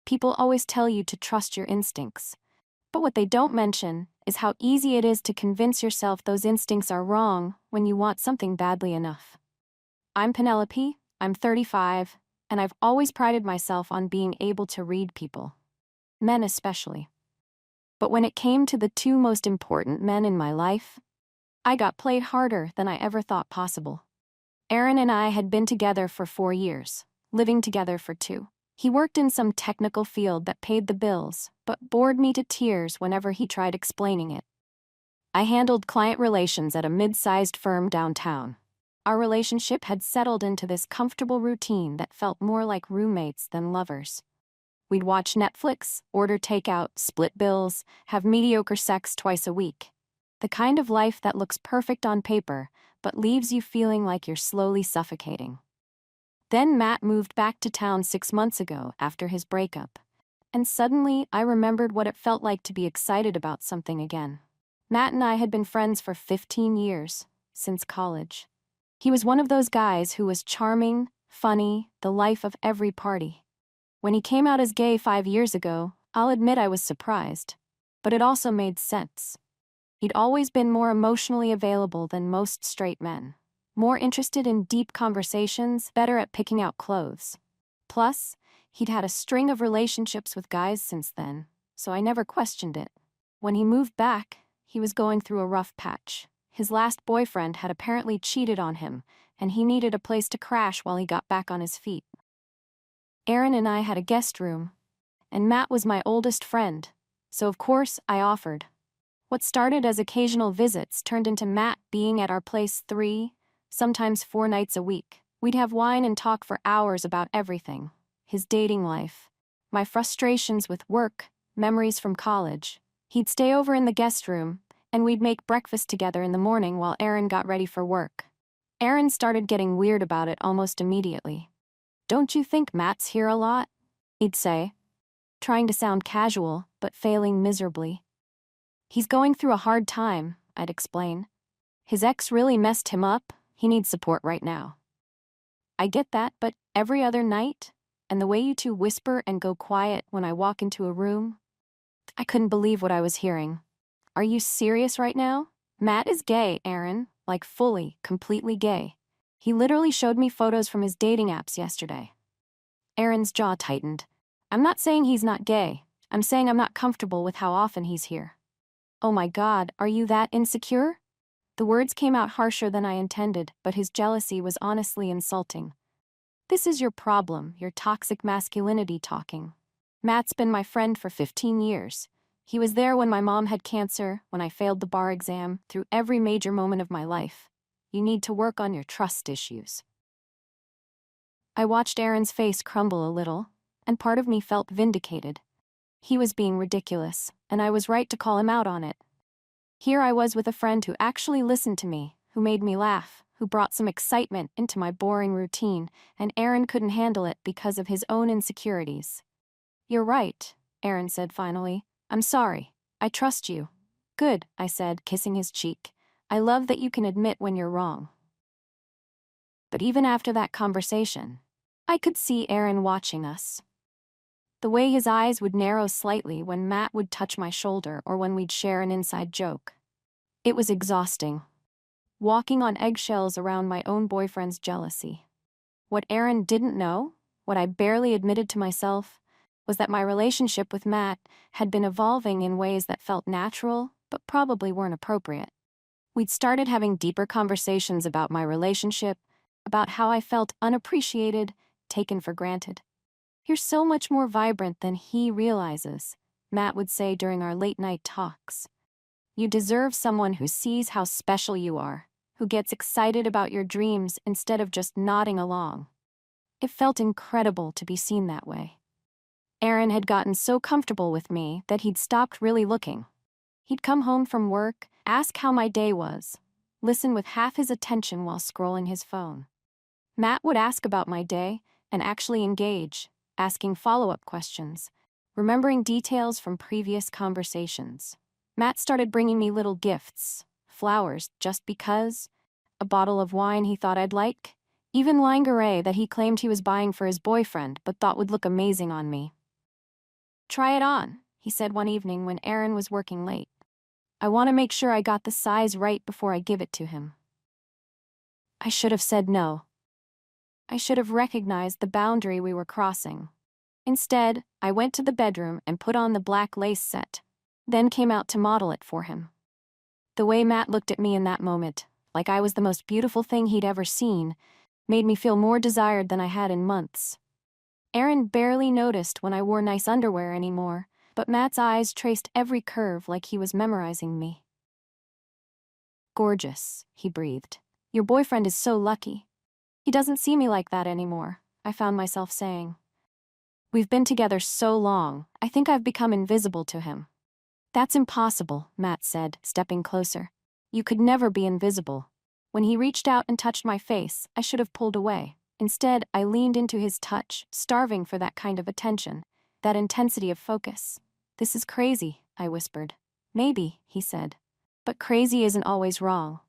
People always tell you to trust your instincts. But what they don't mention is how easy it is to convince yourself those instincts are wrong when you want something badly enough. I'm Penelope, I'm 35, and I've always prided myself on being able to read people. Men especially. But when it came to the two most important men in my life, I got played harder than I ever thought possible. Aaron and I had been together for 4 years, living together for 2. He worked in some technical field that paid the bills, but bored me to tears whenever he tried explaining it. I handled client relations at a mid-sized firm downtown. Our relationship had settled into this comfortable routine that felt more like roommates than lovers. We'd watch Netflix, order takeout, split bills, have mediocre sex twice a week. The kind of life that looks perfect on paper, but leaves you feeling like you're slowly suffocating. Then Matt moved back to town 6 months ago after his breakup, and suddenly I remembered what it felt like to be excited about something again. Matt and I had been friends for 15 years, since college. He was one of those guys who was charming, funny, the life of every party. When he came out as gay 5 years ago, I'll admit I was surprised, but it also made sense. He'd always been more emotionally available than most straight men. More interested in deep conversations, better at picking out clothes. Plus, he'd had a string of relationships with guys since then, so I never questioned it. When he moved back, he was going through a rough patch. His last boyfriend had apparently cheated on him, and he needed a place to crash while he got back on his feet. Aaron and I had a guest room, and Matt was my oldest friend, so of course I offered. What started as occasional visits turned into Matt being at our place 3, sometimes 4 nights a week. We'd have wine and talk for hours about everything. His dating life, my frustrations with work, memories from college. He'd stay over in the guest room, and we'd make breakfast together in the morning while Aaron got ready for work. Aaron started getting weird about it almost immediately. "Don't you think Matt's here a lot?" he'd say, trying to sound casual, but failing miserably. "He's going through a hard time," I'd explain. "His ex really messed him up. He needs support right now." "I get that, but every other night? And the way you two whisper and go quiet when I walk into a room?" I couldn't believe what I was hearing. "Are you serious right now? Matt is gay, Aaron, like fully, completely gay. He literally showed me photos from his dating apps yesterday." Aaron's jaw tightened. "I'm not saying he's not gay. I'm saying I'm not comfortable with how often he's here." "Oh my God, are you that insecure?" The words came out harsher than I intended, but his jealousy was honestly insulting. "This is your problem, your toxic masculinity talking. Matt's been my friend for 15 years. He was there when my mom had cancer, when I failed the bar exam, through every major moment of my life. You need to work on your trust issues." I watched Aaron's face crumble a little, and part of me felt vindicated. He was being ridiculous, and I was right to call him out on it. Here I was with a friend who actually listened to me, who made me laugh, who brought some excitement into my boring routine, and Aaron couldn't handle it because of his own insecurities. "You're right," Aaron said finally. "I'm sorry. I trust you." "Good," I said, kissing his cheek. "I love that you can admit when you're wrong." But even after that conversation, I could see Aaron watching us. The way his eyes would narrow slightly when Matt would touch my shoulder or when we'd share an inside joke. It was exhausting. Walking on eggshells around my own boyfriend's jealousy. What Aaron didn't know, what I barely admitted to myself, was that my relationship with Matt had been evolving in ways that felt natural, but probably weren't appropriate. We'd started having deeper conversations about my relationship, about how I felt unappreciated, taken for granted. "You're so much more vibrant than he realizes," Matt would say during our late-night talks. "You deserve someone who sees how special you are, who gets excited about your dreams instead of just nodding along." It felt incredible to be seen that way. Aaron had gotten so comfortable with me that he'd stopped really looking. He'd come home from work, ask how my day was, listen with half his attention while scrolling his phone. Matt would ask about my day and actually engage, asking follow-up questions, remembering details from previous conversations. Matt started bringing me little gifts, flowers just because, a bottle of wine he thought I'd like, even lingerie that he claimed he was buying for his boyfriend but thought would look amazing on me. Try it on, he said one evening when Aaron was working late. I want to make sure I got the size right before I give it to him. I should have said no. I should have recognized the boundary we were crossing. Instead, I went to the bedroom and put on the black lace set, then came out to model it for him. The way Matt looked at me in that moment, like I was the most beautiful thing he'd ever seen, made me feel more desired than I had in months. Aaron barely noticed when I wore nice underwear anymore, but Matt's eyes traced every curve like he was memorizing me. Gorgeous, he breathed. Your boyfriend is so lucky. He doesn't see me like that anymore, I found myself saying. We've been together so long, I think I've become invisible to him. That's impossible, Matt said, stepping closer. You could never be invisible. When he reached out and touched my face, I should have pulled away. Instead, I leaned into his touch, starving for that kind of attention, that intensity of focus. This is crazy, I whispered. Maybe, he said. But crazy isn't always wrong.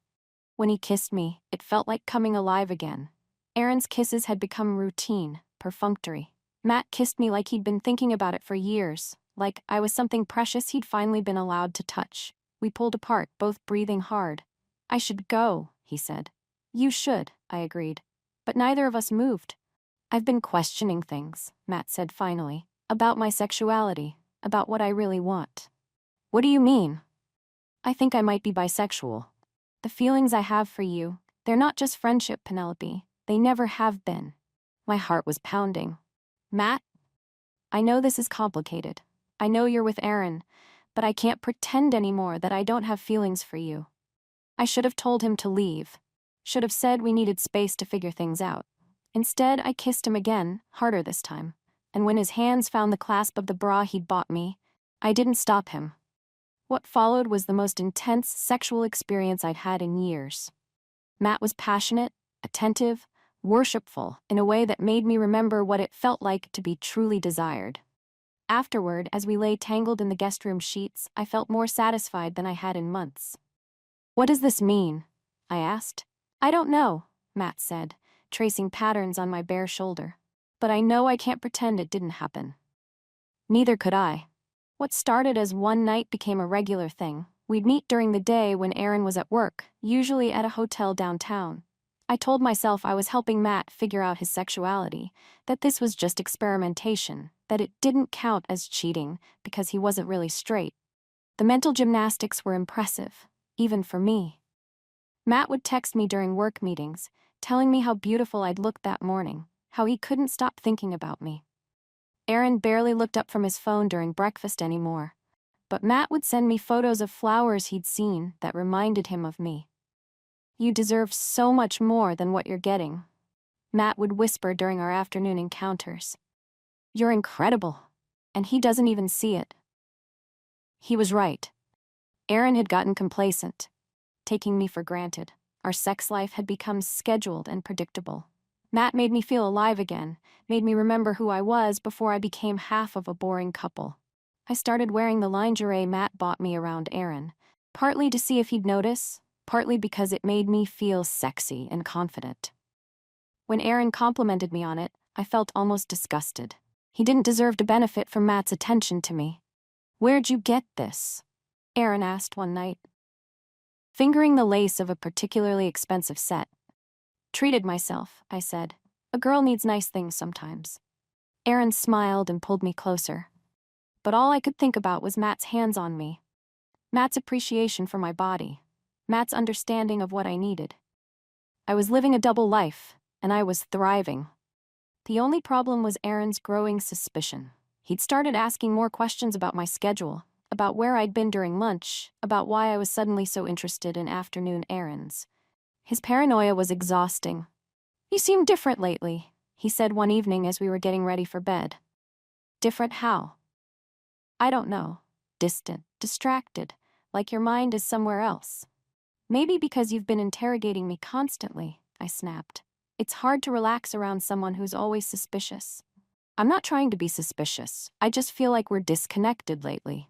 When he kissed me, it felt like coming alive again. Aaron's kisses had become routine, perfunctory. Matt kissed me like he'd been thinking about it for years, like I was something precious he'd finally been allowed to touch. We pulled apart, both breathing hard. I should go, he said. You should, I agreed. But neither of us moved. I've been questioning things, Matt said finally, about my sexuality, about what I really want. What do you mean? I think I might be bisexual. The feelings I have for you, they're not just friendship, Penelope. They never have been. My heart was pounding. Matt, I know this is complicated. I know you're with Aaron, but I can't pretend anymore that I don't have feelings for you. I should have told him to leave. Should have said we needed space to figure things out. Instead, I kissed him again, harder this time. And when his hands found the clasp of the bra he'd bought me, I didn't stop him. What followed was the most intense sexual experience I'd had in years. Matt was passionate, attentive, worshipful in a way that made me remember what it felt like to be truly desired. Afterward, as we lay tangled in the guest room sheets, I felt more satisfied than I had in months. What does this mean? I asked. I don't know, Matt said, tracing patterns on my bare shoulder. But I know I can't pretend it didn't happen. Neither could I. What started as one night became a regular thing. We'd meet during the day when Aaron was at work, usually at a hotel downtown. I told myself I was helping Matt figure out his sexuality, that this was just experimentation, that it didn't count as cheating because he wasn't really straight. The mental gymnastics were impressive, even for me. Matt would text me during work meetings, telling me how beautiful I'd looked that morning, how he couldn't stop thinking about me. Aaron barely looked up from his phone during breakfast anymore, but Matt would send me photos of flowers he'd seen that reminded him of me. You deserve so much more than what you're getting, Matt would whisper during our afternoon encounters. You're incredible, and he doesn't even see it. He was right. Aaron had gotten complacent, taking me for granted. Our sex life had become scheduled and predictable. Matt made me feel alive again, made me remember who I was before I became half of a boring couple. I started wearing the lingerie Matt bought me around Aaron, partly to see if he'd notice, partly because it made me feel sexy and confident. When Aaron complimented me on it, I felt almost disgusted. He didn't deserve to benefit from Matt's attention to me. Where'd you get this? Aaron asked one night. Fingering the lace of a particularly expensive set. Treated myself, I said. A girl needs nice things sometimes. Aaron smiled and pulled me closer. But all I could think about was Matt's hands on me. Matt's appreciation for my body. Matt's understanding of what I needed. I was living a double life, and I was thriving. The only problem was Aaron's growing suspicion. He'd started asking more questions about my schedule, about where I'd been during lunch, about why I was suddenly so interested in afternoon errands. His paranoia was exhausting. You seem different lately, he said one evening as we were getting ready for bed. Different how? I don't know. Distant, distracted, like your mind is somewhere else. Maybe because you've been interrogating me constantly, I snapped. It's hard to relax around someone who's always suspicious. I'm not trying to be suspicious. I just feel like we're disconnected lately.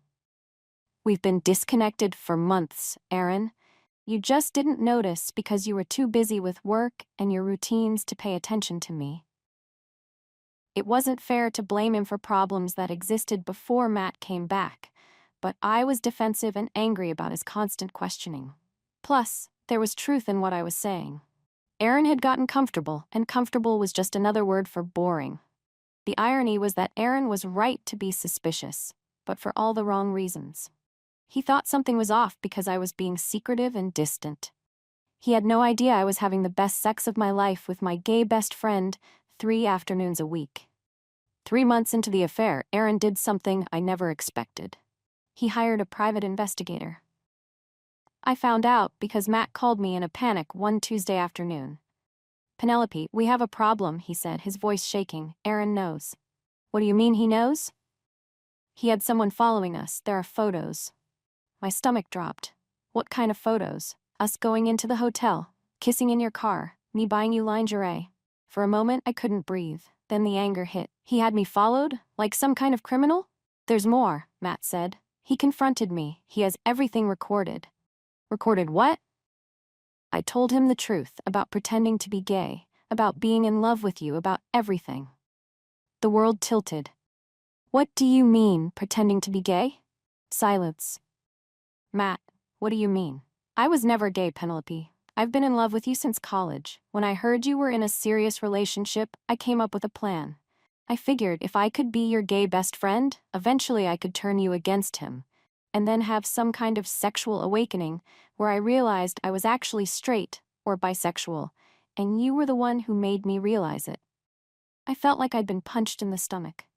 We've been disconnected for months, Aaron. You just didn't notice because you were too busy with work and your routines to pay attention to me. It wasn't fair to blame him for problems that existed before Matt came back, but I was defensive and angry about his constant questioning. Plus, there was truth in what I was saying. Aaron had gotten comfortable, and comfortable was just another word for boring. The irony was that Aaron was right to be suspicious, but for all the wrong reasons. He thought something was off because I was being secretive and distant. He had no idea I was having the best sex of my life with my gay best friend 3 afternoons a week. 3 months into the affair, Aaron did something I never expected. He hired a private investigator. I found out because Matt called me in a panic one Tuesday afternoon. "Penelope, we have a problem," he said, his voice shaking. "Aaron knows." "What do you mean he knows?" "He had someone following us. There are photos." My stomach dropped. "What kind of photos?" "Us going into the hotel, kissing in your car, me buying you lingerie." For a moment, I couldn't breathe. Then the anger hit. "He had me followed? Like some kind of criminal?" "There's more," Matt said. "He confronted me. He has everything recorded." "Recorded what?" I told him the truth about pretending to be gay, about being in love with you, about everything. The world tilted. "What do you mean, pretending to be gay?" Silence. "Matt, what do you mean?" "I was never gay, Penelope. I've been in love with you since college. When I heard you were in a serious relationship, I came up with a plan. I figured if I could be your gay best friend, eventually I could turn you against him, and then have some kind of sexual awakening where I realized I was actually straight or bisexual, and you were the one who made me realize it." I felt like I'd been punched in the stomach.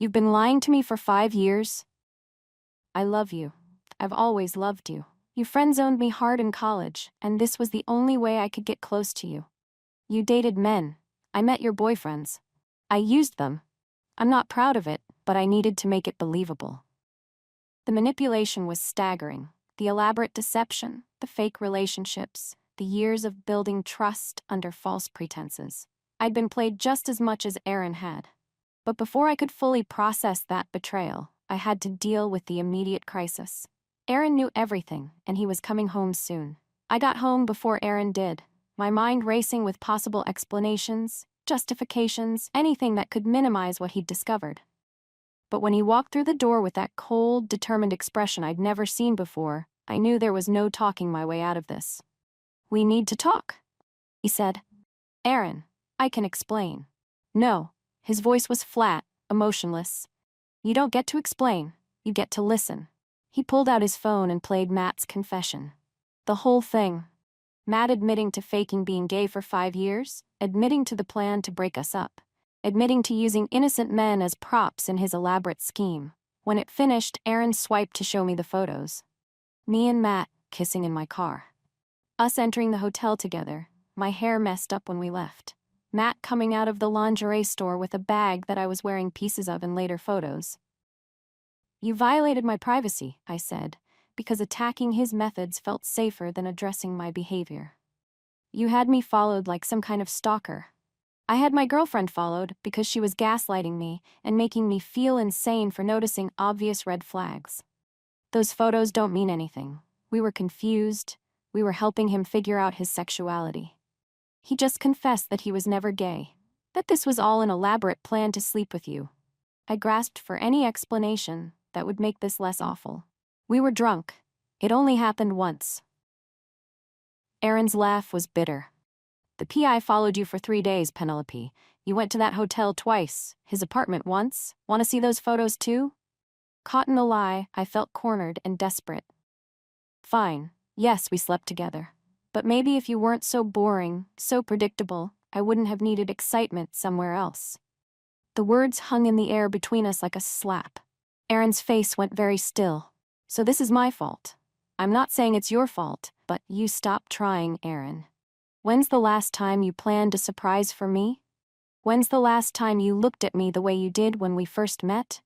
"You've been lying to me for 5 years?" "I love you. I've always loved you. You friend-zoned me hard in college, and this was the only way I could get close to you. You dated men. I met your boyfriends. I used them. I'm not proud of it, but I needed to make it believable." The manipulation was staggering. The elaborate deception, the fake relationships, the years of building trust under false pretenses. I'd been played just as much as Aaron had. But before I could fully process that betrayal, I had to deal with the immediate crisis. Aaron knew everything, and he was coming home soon. I got home before Aaron did, my mind racing with possible explanations, justifications, anything that could minimize what he'd discovered. But when he walked through the door with that cold, determined expression I'd never seen before, I knew there was no talking my way out of this. "We need to talk," he said. "Aaron, I can explain." "No." His voice was flat, emotionless. "You don't get to explain, you get to listen." He pulled out his phone and played Matt's confession. The whole thing. Matt admitting to faking being gay for 5 years, admitting to the plan to break us up, admitting to using innocent men as props in his elaborate scheme. When it finished, Aaron swiped to show me the photos. Me and Matt kissing in my car. Us entering the hotel together, my hair messed up when we left. Matt coming out of the lingerie store with a bag that I was wearing pieces of in later photos. "You violated my privacy," I said, because attacking his methods felt safer than addressing my behavior. "You had me followed like some kind of stalker." "I had my girlfriend followed because she was gaslighting me and making me feel insane for noticing obvious red flags." "Those photos don't mean anything. We were confused. We were helping him figure out his sexuality. He just confessed that he was never gay, that this was all an elaborate plan to sleep with you." I grasped for any explanation that would make this less awful. "We were drunk. It only happened once." Aaron's laugh was bitter. "The PI followed you for 3 days, Penelope. You went to that hotel twice, his apartment once. Want to see those photos too?" Caught in a lie, I felt cornered and desperate. "Fine. Yes, we slept together. But maybe if you weren't so boring, so predictable, I wouldn't have needed excitement somewhere else." The words hung in the air between us like a slap. Aaron's face went very still. "So this is my fault. I'm not saying it's your fault, but you stop trying, Aaron. When's the last time you planned a surprise for me? When's the last time you looked at me the way you did when we first met?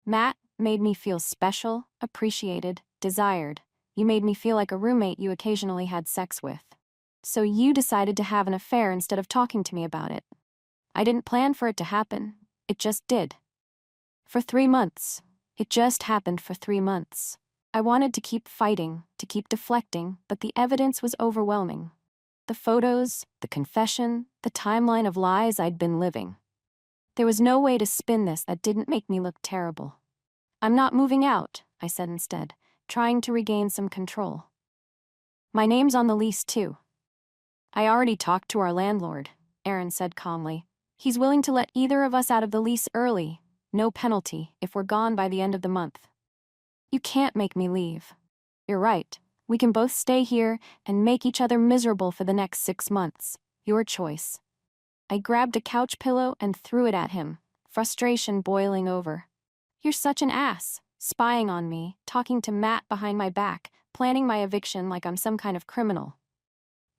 Matt made me feel special, appreciated, desired. You made me feel like a roommate you occasionally had sex with. So you decided to have an affair instead of talking to me about it. I didn't plan for it to happen. It just did. For 3 months. It just happened for 3 months. I wanted to keep fighting, to keep deflecting, but the evidence was overwhelming. The photos, the confession, the timeline of lies I'd been living. There was no way to spin this that didn't make me look terrible. I'm not moving out, I said instead, trying to regain some control. My name's on the lease too. I already talked to our landlord, Aaron said calmly. He's willing to let either of us out of the lease early, no penalty, if we're gone by the end of the month. You can't make me leave. You're right. We can both stay here and make each other miserable for the next 6 months. Your choice. I grabbed a couch pillow and threw it at him, frustration boiling over. You're such an ass, spying on me, talking to Matt behind my back, planning my eviction like I'm some kind of criminal.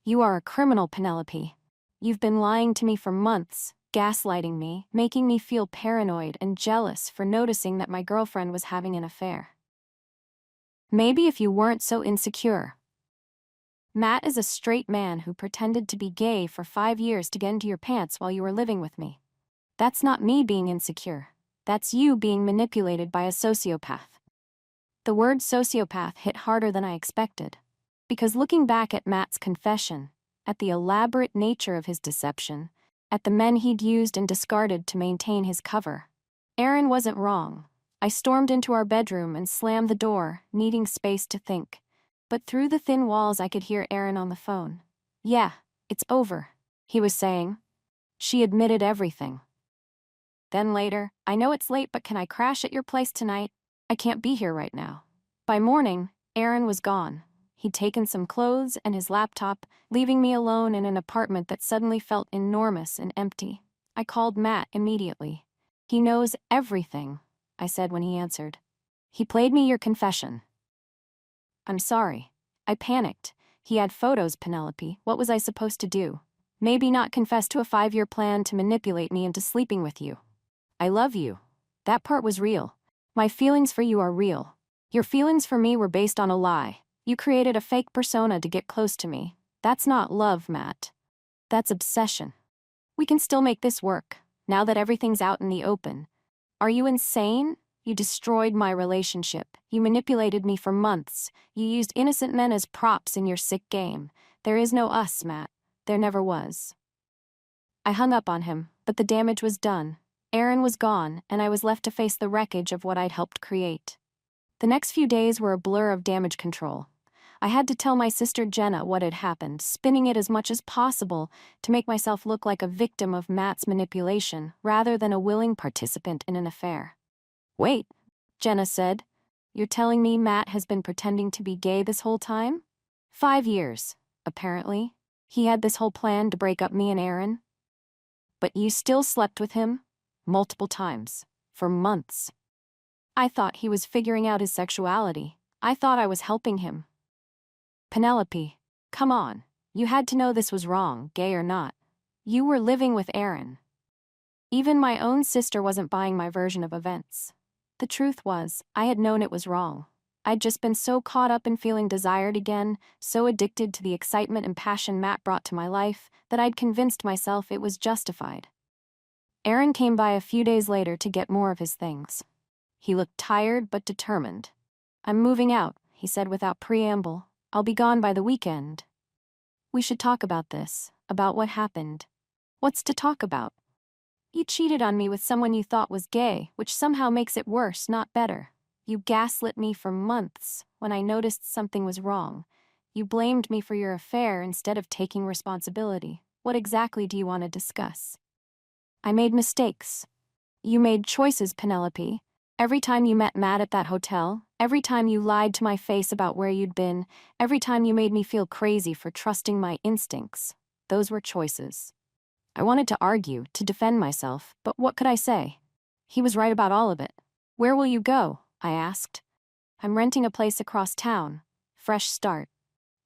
You are a criminal, Penelope. You've been lying to me for months, gaslighting me, making me feel paranoid and jealous for noticing that my girlfriend was having an affair. Maybe if you weren't so insecure. Matt is a straight man who pretended to be gay for 5 years to get into your pants while you were living with me. That's not me being insecure. That's you being manipulated by a sociopath. The word sociopath hit harder than I expected. Because looking back at Matt's confession, at the elaborate nature of his deception, at the men he'd used and discarded to maintain his cover, Aaron wasn't wrong. I stormed into our bedroom and slammed the door, needing space to think. But through the thin walls I could hear Aaron on the phone. Yeah, it's over, he was saying. She admitted everything. Then later, I know it's late, but can I crash at your place tonight? I can't be here right now. By morning, Aaron was gone. He'd taken some clothes and his laptop, leaving me alone in an apartment that suddenly felt enormous and empty. I called Matt immediately. He knows everything, I said when he answered. He played me your confession. I'm sorry. I panicked. He had photos, Penelope. What was I supposed to do? Maybe not confess to a 5-year plan to manipulate me into sleeping with you. I love you. That part was real. My feelings for you are real. Your feelings for me were based on a lie. You created a fake persona to get close to me. That's not love, Matt. That's obsession. We can still make this work, now that everything's out in the open. Are you insane? You destroyed my relationship. You manipulated me for months. You used innocent men as props in your sick game. There is no us, Matt. There never was. I hung up on him, but the damage was done. Aaron was gone, and I was left to face the wreckage of what I'd helped create. The next few days were a blur of damage control. I had to tell my sister Jenna what had happened, spinning it as much as possible to make myself look like a victim of Matt's manipulation rather than a willing participant in an affair. Wait, Jenna said. You're telling me Matt has been pretending to be gay this whole time? 5 years, apparently. He had this whole plan to break up me and Aaron. But you still slept with him? Multiple times. For months. I thought he was figuring out his sexuality. I thought I was helping him. Penelope, come on. You had to know this was wrong, gay or not. You were living with Aaron. Even my own sister wasn't buying my version of events. The truth was, I had known it was wrong. I'd just been so caught up in feeling desired again, so addicted to the excitement and passion Matt brought to my life, that I'd convinced myself it was justified. Aaron came by a few days later to get more of his things. He looked tired but determined. I'm moving out, he said without preamble. I'll be gone by the weekend. We should talk about this, about what happened. What's to talk about? You cheated on me with someone you thought was gay, which somehow makes it worse, not better. You gaslit me for months when I noticed something was wrong. You blamed me for your affair instead of taking responsibility. What exactly do you want to discuss? I made mistakes. You made choices, Penelope. Every time you met Matt at that hotel, every time you lied to my face about where you'd been, every time you made me feel crazy for trusting my instincts, those were choices. I wanted to argue, to defend myself, but what could I say? He was right about all of it. Where will you go? I asked. I'm renting a place across town. Fresh start.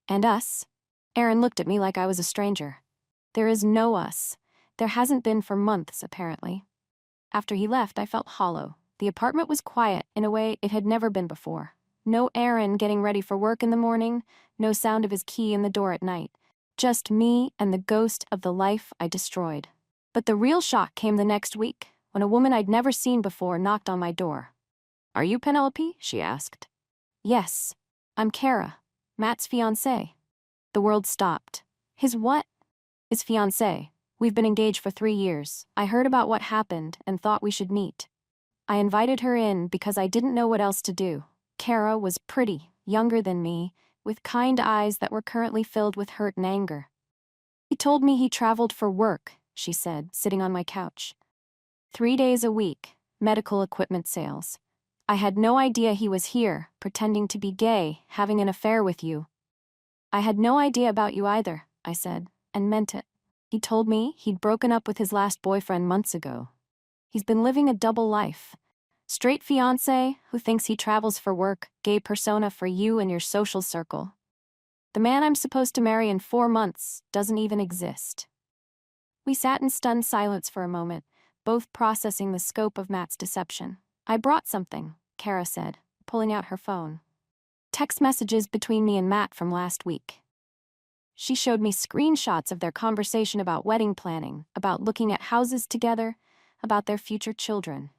And us? Aaron looked at me like I was a stranger. There is no us. There hasn't been for months, apparently. After he left, I felt hollow. The apartment was quiet in a way it had never been before. No Aaron getting ready for work in the morning, no sound of his key in the door at night. Just me and the ghost of the life I destroyed. But the real shock came the next week, when a woman I'd never seen before knocked on my door. Are you Penelope? She asked. Yes, I'm Kara, Matt's fiancée. The world stopped. His what? His fiancée. We've been engaged for 3 years. I heard about what happened and thought we should meet. I invited her in because I didn't know what else to do. Kara was pretty, younger than me, with kind eyes that were currently filled with hurt and anger. He told me he traveled for work, she said, sitting on my couch. 3 days a week, medical equipment sales. I had no idea he was here, pretending to be gay, having an affair with you. I had no idea about you either, I said, and meant it. He told me he'd broken up with his last boyfriend months ago. He's been living a double life. Straight fiancé who thinks he travels for work, gay persona for you and your social circle. The man I'm supposed to marry in 4 months doesn't even exist. We sat in stunned silence for a moment, both processing the scope of Matt's deception. I brought something, Kara said, pulling out her phone. Text messages between me and Matt from last week. She showed me screenshots of their conversation about wedding planning, about looking at houses together, about their future children.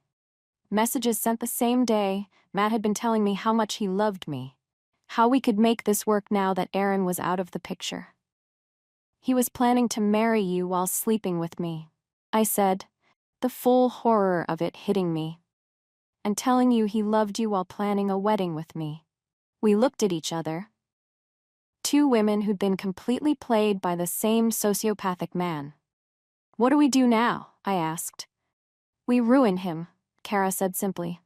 Messages sent the same day, Matt had been telling me how much he loved me, how we could make this work now that Aaron was out of the picture. He was planning to marry you while sleeping with me, I said, the full horror of it hitting me. And telling you he loved you while planning a wedding with me. We looked at each other. 2 women who'd been completely played by the same sociopathic man. What do we do now? I asked. We ruin him, Kara said simply.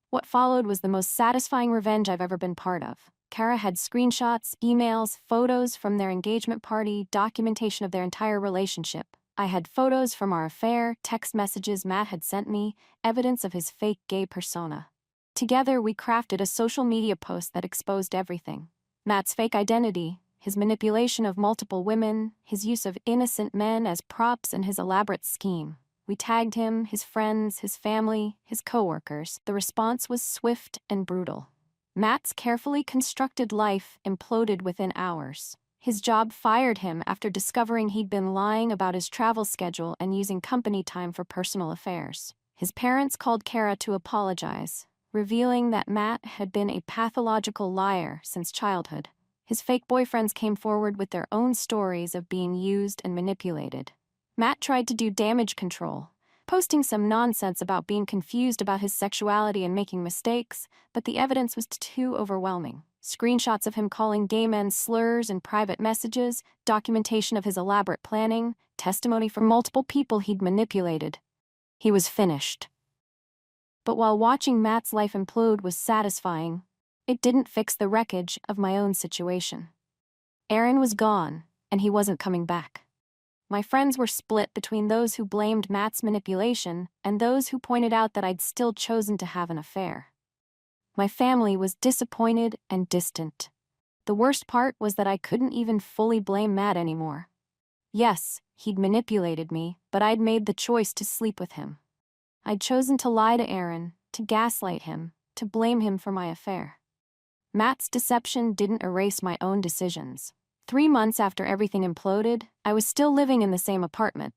What followed was the most satisfying revenge I've ever been part of. Kara had screenshots, emails, photos from their engagement party, documentation of their entire relationship. I had photos from our affair, text messages Matt had sent me, evidence of his fake gay persona. Together, we crafted a social media post that exposed everything. Matt's fake identity, his manipulation of multiple women, his use of innocent men as props, and his elaborate scheme. We tagged him, his friends, his family, his coworkers. The response was swift and brutal. Matt's carefully constructed life imploded within hours. His job fired him after discovering he'd been lying about his travel schedule and using company time for personal affairs. His parents called Kara to apologize, revealing that Matt had been a pathological liar since childhood. His fake boyfriends came forward with their own stories of being used and manipulated. Matt tried to do damage control, posting some nonsense about being confused about his sexuality and making mistakes, but the evidence was too overwhelming. Screenshots of him calling gay men slurs in private messages, documentation of his elaborate planning, testimony from multiple people he'd manipulated. He was finished. But while watching Matt's life implode was satisfying, it didn't fix the wreckage of my own situation. Aaron was gone, and he wasn't coming back. My friends were split between those who blamed Matt's manipulation and those who pointed out that I'd still chosen to have an affair. My family was disappointed and distant. The worst part was that I couldn't even fully blame Matt anymore. Yes, he'd manipulated me, but I'd made the choice to sleep with him. I'd chosen to lie to Aaron, to gaslight him, to blame him for my affair. Matt's deception didn't erase my own decisions. 3 months after everything imploded, I was still living in the same apartment,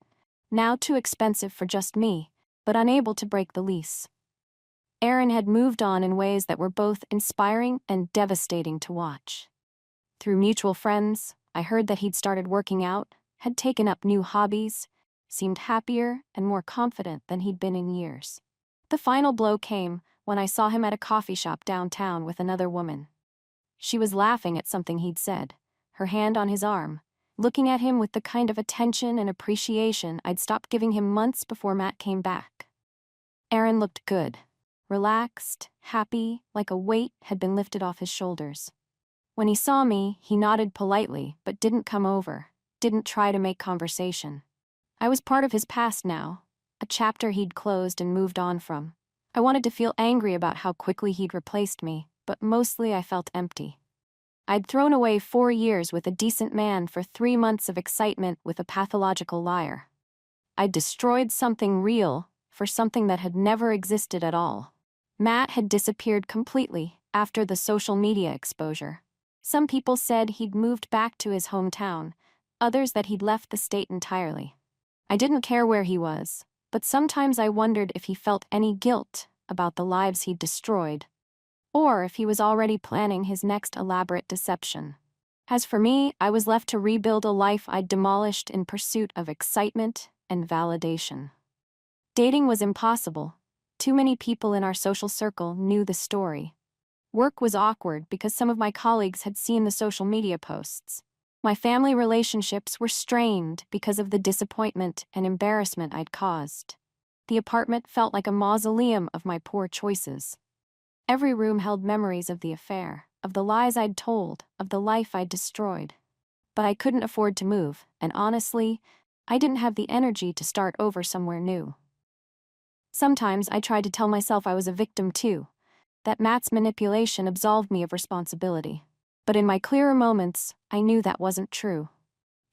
now too expensive for just me, but unable to break the lease. Aaron had moved on in ways that were both inspiring and devastating to watch. Through mutual friends, I heard that he'd started working out, had taken up new hobbies, seemed happier and more confident than he'd been in years. The final blow came when I saw him at a coffee shop downtown with another woman. She was laughing at something he'd said, her hand on his arm, looking at him with the kind of attention and appreciation I'd stopped giving him months before Matt came back. Aaron looked good. Relaxed, happy, like a weight had been lifted off his shoulders. When he saw me, he nodded politely, but didn't come over, didn't try to make conversation. I was part of his past now, a chapter he'd closed and moved on from. I wanted to feel angry about how quickly he'd replaced me, but mostly I felt empty. I'd thrown away 4 years with a decent man for 3 months of excitement with a pathological liar. I'd destroyed something real for something that had never existed at all. Matt had disappeared completely after the social media exposure. Some people said he'd moved back to his hometown, others that he'd left the state entirely. I didn't care where he was, but sometimes I wondered if he felt any guilt about the lives he'd destroyed, or if he was already planning his next elaborate deception. As for me, I was left to rebuild a life I'd demolished in pursuit of excitement and validation. Dating was impossible. Too many people in our social circle knew the story. Work was awkward because some of my colleagues had seen the social media posts. My family relationships were strained because of the disappointment and embarrassment I'd caused. The apartment felt like a mausoleum of my poor choices. Every room held memories of the affair, of the lies I'd told, of the life I'd destroyed. But I couldn't afford to move, and honestly, I didn't have the energy to start over somewhere new. Sometimes I tried to tell myself I was a victim too, that Matt's manipulation absolved me of responsibility. But in my clearer moments, I knew that wasn't true.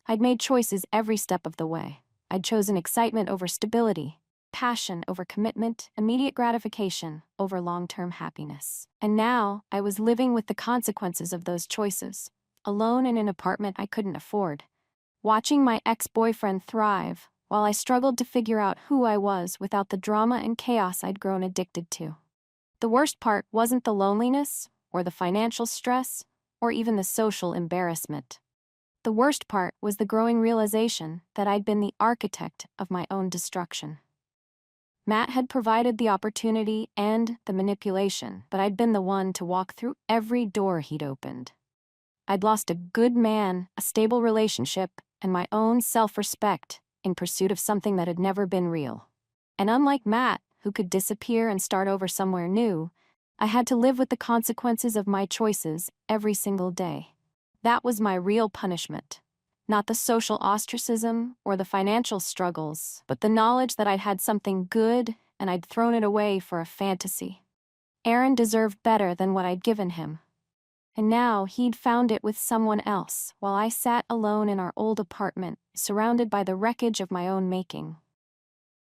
I'd made choices every step of the way. I'd chosen excitement over stability, passion over commitment, immediate gratification over long-term happiness. And now, I was living with the consequences of those choices, alone in an apartment I couldn't afford, watching my ex-boyfriend thrive, while I struggled to figure out who I was without the drama and chaos I'd grown addicted to. The worst part wasn't the loneliness, or the financial stress, or even the social embarrassment. The worst part was the growing realization that I'd been the architect of my own destruction. Matt had provided the opportunity and the manipulation, but I'd been the one to walk through every door he'd opened. I'd lost a good man, a stable relationship, and my own self-respect in pursuit of something that had never been real. And unlike Matt, who could disappear and start over somewhere new, I had to live with the consequences of my choices every single day. That was my real punishment. Not the social ostracism or the financial struggles, but the knowledge that I'd had something good and I'd thrown it away for a fantasy. Aaron deserved better than what I'd given him. And now he'd found it with someone else, while I sat alone in our old apartment, surrounded by the wreckage of my own making.